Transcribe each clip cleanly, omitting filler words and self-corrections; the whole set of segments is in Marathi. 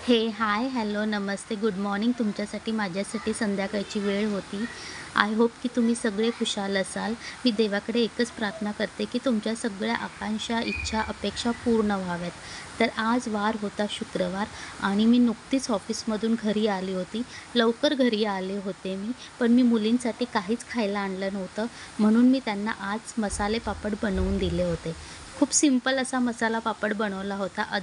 हाय, हॅलो, नमस्ते, गुड मॉर्निंग. तुमच्यासाठी माझ्यासाठी संध्याकाळची वेळ होती. आय होप की तुम्ही सगळे खुशाल असाल. मी देवाकडे एकच प्रार्थना करते की तुमच्या सगळ्या आकांक्षा, इच्छा, अपेक्षा पूर्ण व्हाव्यात. तर आज वार होता शुक्रवार आणि मी नुकतीच ऑफिसमधून घरी आली होती. लवकर घरी आले होते मी, पण मी मुलींसाठी काहीच खायला आणलं नव्हतं, म्हणून मी त्यांना आज मसाले पापड बनवून दिले होते. खूप सिंपल असा मसाला पापड बनवला होता.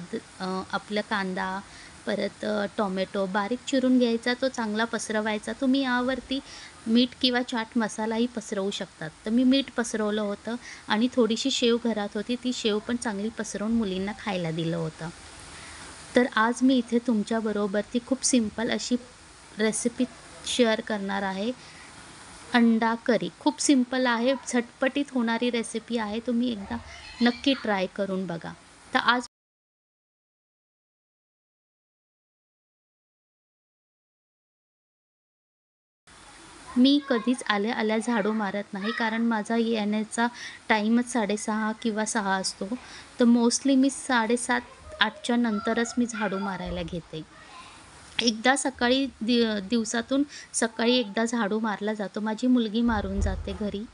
आपलं कांदा, परत टोमॅटो बारीक चिरून घ्यायचा, तो चांगला पसरवायचा. तुम्ही यावरती मीठ किंवा चाट मसालाही पसरवू शकतात. तर मी मीठ पसरवलं होतं आणि थोडीशी शेव घरात होती, ती शेव पण चांगली पसरवून मुलींना खायला दिलं होतं. तर आज मी इथे तुमच्याबरोबर ती खूप सिंपल अशी रेसिपी शेअर करणार आहे. अंडा करी खूप सिंपल आहे, झटपटीत होणारी रेसिपी आहे. तुम्ही एकदा नक्की ट्राय करून बघा. तर आज मी कधीच आल्या झाडू मारत नाही, कारण माझा येण्याचा टाईमच 6:30 किंवा 6 असतो. तर मोस्टली मी 7:30-8च्या नंतरच मी झाडू मारायला घेते. एकदा सकाळी दिवसातून सकाळी एकदा झाडू मारला जातो. माझी मुलगी मारून जाते घरी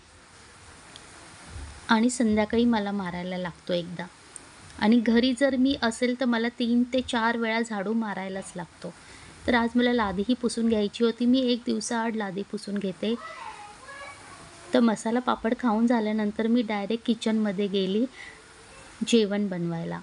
आणि संध्याकाळी मला मारायला लागतो एकदा. आणि घरी जर मी असेल तर मला 3 ते 4 वेळा झाडू मारायलाच लागतो. तर आज मला लादीही पुसून घ्यायची होती. मी 1 दिवसाआड लादी पुसून घेते. तर मसाला पापड खाऊन झाल्यानंतर मी डायरेक्ट किचनमध्ये गेली जेवण बनवायला.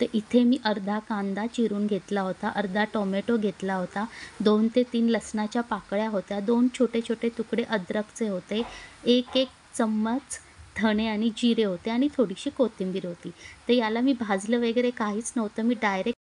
तर इथे मी अर्धा कांदा चिरून घेतला होता, अर्धा टोमॅटो घेतला होता, 2 ते 3 लसणाच्या पाकळ्या होत्या, 2 छोटे-छोटे तुकडे अद्रकचे होते, 1 चम्मच धणे आणि जिरे होते आणि थोडीशी कोथिंबीर होती. तर याला मी भाजलं वगैरे काहीच नव्हतं. मी डायरेक्ट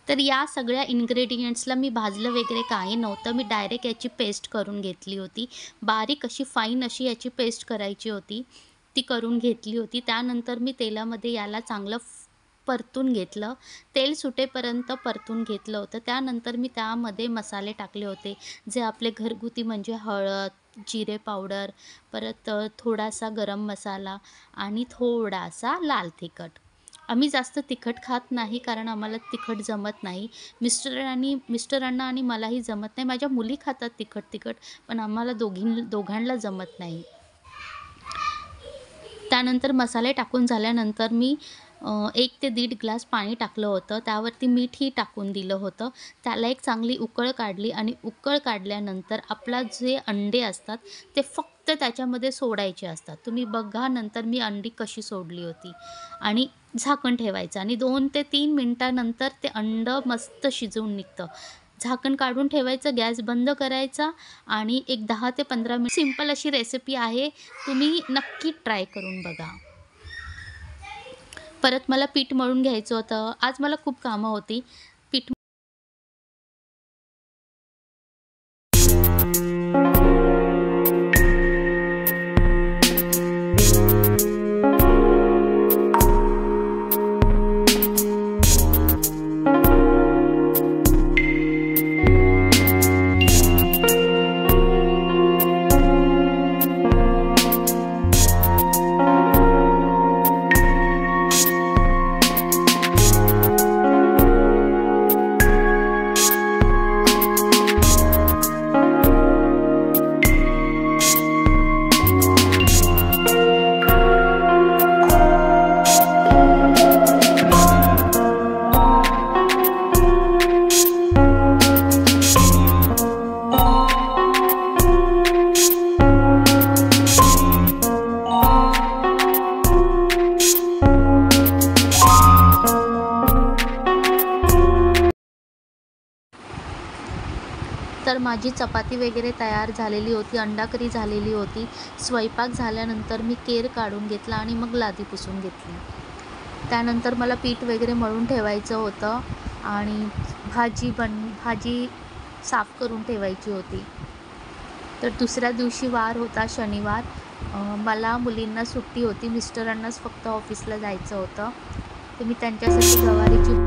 तर या सगळ्या इन्ग्रेडियंट्सला मी भाजलं वगैरे काही नव्हतं. मी डायरेक्ट याची पेस्ट करून घेतली होती. बारीक अशी फाईन अशी याची पेस्ट करायची होती. ती करून घेतली होती. त्यानंतर मी तेलामध्ये याला चांगलं परतून घेतलं. तेल सुटेपर्यंत परतून घेतलं होतं. त्यानंतर मी त्यामध्ये मसाले टाकले होते, जे आपले घरगुती म्हणजे हळद, जिरे पावडर, परत थोडासा गरम मसाला आणि थोडासा लाल तिखट. आम्ही जास्त तिखट खात नाही, कारण आम्हाला तिखट जमत नाही. मिस्टरांना आणि मलाही जमत नाही. माझ्या मुली खातात तिखट, पण आम्हाला दोघांना जमत नाही. त्यानंतर मसाले टाकून झाल्यानंतर मी 1 ते 1.5 ग्लास पाणी टाकलं होतं. त्यावरती मीठही टाकून दिलं होतं. त्याला एक चांगली उकळ काढली आणि उकळ काढल्यानंतर आपला जे अंडे असतात ते फक्त त्याच्यामध्ये सोडायचे असतात. तुम्ही बघा नंतर मी अंडी कशी सोडली होती आणि झाकण ठेवायचं आणि 2 ते 3 मिनिटानंतर ते अंडं मस्त शिजवून निघतं. झाकण काढून ठेवायचं, गॅस बंद करायचा आणि एक 10 ते 15 मिनिट. सिंपल अशी रेसिपी आहे. तुम्ही नक्की ट्राय करून बघा. परत मला पीठ मळून घ्यायचं होतं. आज मला खूप कामं होती. पीठ तर माझी चपाती वगैरे तयार झालेली होती, अंडा करी झालेली होती. स्वयंपाक झाल्यानंतर मी केर काढून घेतला आणि मग लादी पुसून घेतली. त्यानंतर मला पीठ वगैरे मळून ठेवायचं होतं आणि भाजी साफ करून ठेवायची होती. तर दुसऱ्या दिवशी वार होता शनिवार. मला मुलींना सुट्टी होती, मिस्टरांनाच फक्त ऑफिसला जायचं होतं. तर मी त्यांच्यासाठी गवारीची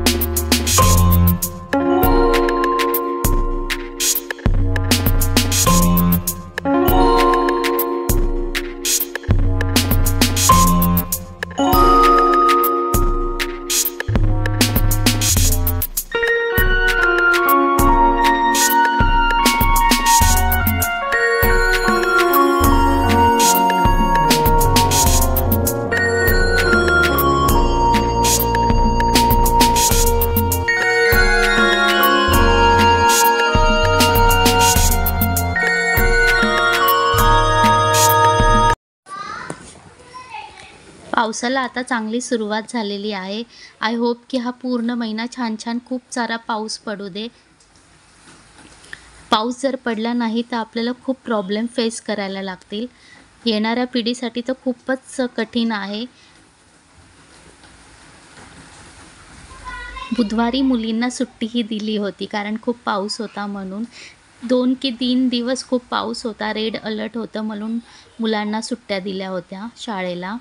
पावसाला आता चांगली सुरुवात झालेली आहे. आय होप की हा पूर्ण महिना छान छान खूप सारा पाऊस पडू दे. पाऊस जर पडला नाही तर आपल्याला खूप प्रॉब्लेम फेस करायला लागतील. येणाऱ्या पिढीसाठी तर खूपच कठीण आहे. बुधवारी मुलींना सुट्टीही दिली होती कारण खूप पाऊस होता म्हणून. 2 की 3 दिवस खूप पाऊस होता. रेड अलर्ट होतं म्हणून मुलांना सुट्ट्या दिल्या होत्या शाळेला.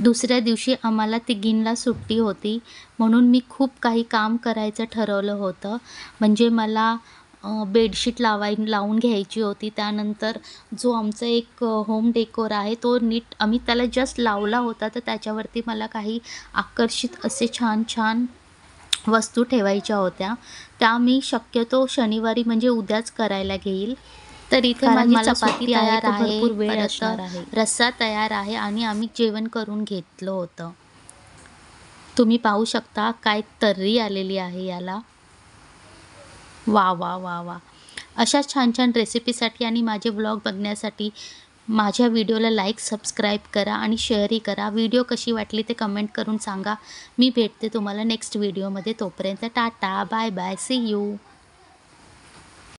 दुसऱ्या दिवशी आम्हाला तिघींना सुट्टी होती म्हणून मी खूप काही काम करायचं ठरवलं होतं. म्हणजे मला बेडशीट लावून घ्यायची होती. त्यानंतर जो आमचा एक होम डेकोर आहे तो नीट आम्ही त्याला जस्ट लावला होता, तर त्याच्यावरती मला काही आकर्षित असे छान छान वस्तू ठेवायच्या होत्या. त्या मी शक्यतो शनिवारी म्हणजे उद्याच करायला घेईल. तर इथे माझी चपाती तयार आहे, भरपूर वेळ असणार आहे, रस्सा तयार आहे आणि आम्ही जेवण करून घेतलं होतं. तुम्ही पाहू शकता काय तर्री आलेली आहे याला. वा वा वा वा. अशा छान छान रेसिपीसाठी आणि माझे व्लॉग बघण्यासाठी माझ्या व्हिडिओला लाईक, सबस्क्राईब करा आणि शेअरही करा. व्हिडिओ कशी वाटली ते कमेंट करून सांगा. मी भेटते तुम्हाला नेक्स्ट व्हिडिओमध्ये. तोपर्यंत tata, bye bye, see you.